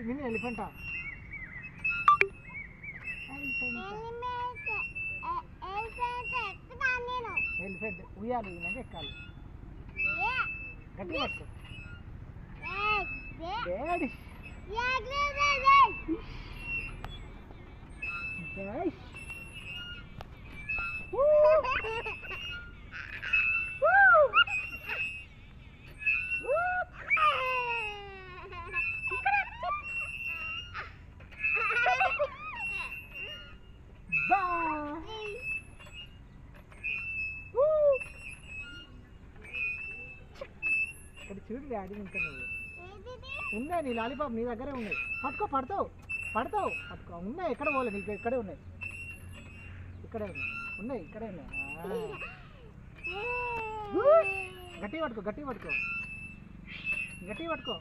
Mini Elephanta? Elephant ఉయ్యాలి నాకు ఎక్కాలి. గట్టి పట్టుకో. డాడీ ఇక్కడ చూడు డాడీ ఇంకా నువ్వు ఉన్నాయి నీ లాలీపాప్ నీ దగ్గరే ఉన్నాయి. పట్టుకో పడతావు పడతావు పట్టుకో. ఉన్నాయి ఎక్కడ పోలే నీకు ఇక్కడే ఉన్నాయి ఇక్కడే ఉన్నాయి ఇక్కడే ఉన్నాయి. గట్టి పట్టుకో గట్టి పట్టుకో గట్టి పట్టుకో.